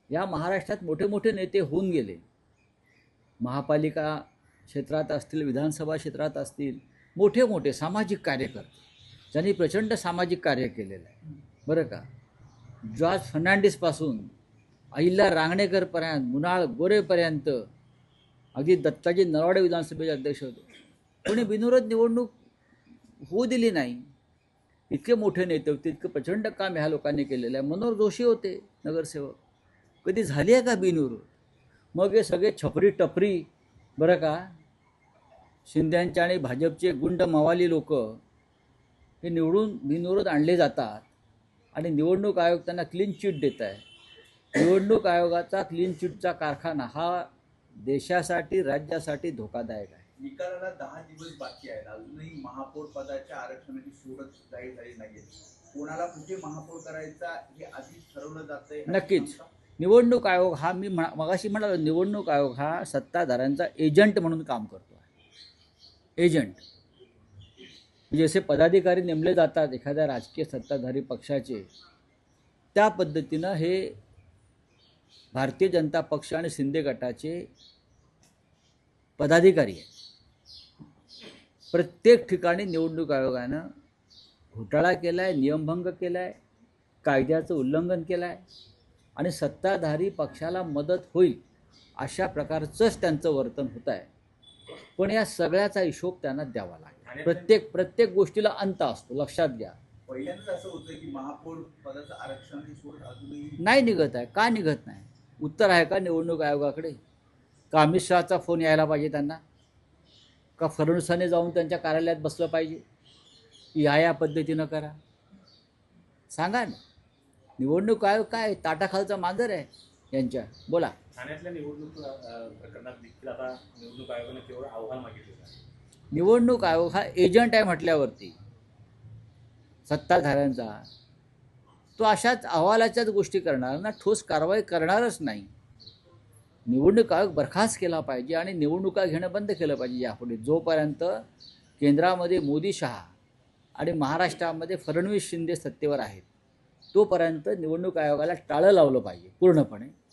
या महाराष्ट्रात मोठे मोठे नेते होऊन गेले, महापालिका क्षेत्रात असतील, विधानसभा क्षेत्रात असतील, मोठे मोठे सामाजिक कार्यकर्ते ज्यांनी प्रचंड सामाजिक कार्य केलेलं आहे बरं का. जॉर्ज फर्नांडिसपासून अहिल्या रांगणेकरपर्यंत, मुनाळ गोरेपर्यंत, अगदी दत्ताजी नरवाडे विधानसभेचे अध्यक्ष होते. कोणी बिनविरोध निवडणूक होऊ दिली नाही. इतके मोठे नेते होते, इतकं प्रचंड काम ह्या लोकांनी केलेलं आहे. मनोहर जोशी होते नगरसेवक, कधी झाली आहे का बिनविरोध? मग हे सगळे छपरी टपरी बरं का, शिंद्यांच्या आणि भाजपचे गुंड मवाली लोक हे निवडून बिनविरोध आणले जातात आणि निवडणूक आयोग त्यांना क्लीन चिट देत आहे. निवडणूक आयोगाचा क्लीन चिटचा कारखाना हा देशासाठी, राज्यासाठी धोकादायक आहे. निकालाला 10 दिवस बाकी आहेत, अजूनही महापौर पदाच्या आरक्षणाची सोडत जाहीर झाली नाहीये. कोणाला कुठे महापौर करायचा हे आधीच ठरवलं जातंय. नक्कीच निवडणूक आयोग हा, मी मगाशी म्हणालो, निवडणूक आयोग हा सत्ताधाऱ्यांचा एजंट म्हणून काम करतो आहे. एजंट जसे पदाधिकारी नेमले जातात एखाद्या राजकीय सत्ताधारी पक्षाचे, त्या पद्धतीनं हे भारतीय जनता पक्ष आणि शिंदे गटाचे पदाधिकारी आहेत. प्रत्येक ठिकाणी निवडणूक आयोगानं घोटाळा केला आहे, नियमभंग केला आहे, कायद्याचं उल्लंघन केलं आहे आणि सत्ताधारी पक्षाला मदत होईल अशा प्रकारचंच त्यांचं वर्तन होत आहे. पण या सगळ्याचा हिशोब त्यांना द्यावा लागेल. प्रत्येक गोष्टीला अंत असतो, लक्षात घ्या. पहिल्यांदाच असं होतं की महापौर पदाचं आरक्षण ही सोडत अजूनही नाही निघत आहे. का निघत नाही? उत्तर आहे का निवडणूक आयोगाकडे? का अमित शहाचा फोन यायला पाहिजे त्यांना? का फडणवीसांनी जाऊन त्यांच्या कार्यालयात बसलं पाहिजे की या पद्धतीनं करा? सांगा ना. निवडणूक आयोग काय ताटाखालचा मांजर आहे यांच्या? बोला. ठाण्यातल्या निवडणूक प्रकरणात देखील आता निवडणूक आयोगाने केवळ अहवाल मागितलेला आहे. निवडणूक आयोग हा एजंट आहे म्हटल्यावरती सत्ताधाऱ्यांचा, तो अशाच अहवालाच्याच गोष्टी करणार ना, ठोस कारवाई करणारच नाही. निवडणूक आयोग बरखास्त केला पाहिजे आणि निवडणुका घेणं बंद केलं पाहिजे यापुढे. जोपर्यंत केंद्रामध्ये मोदी शहा आणि महाराष्ट्रामध्ये फडणवीस शिंदे सत्तेवर आहेत तोपर्यंत निवडणूक आयोगाला टाळं लावलं पाहिजे पूर्णपणे.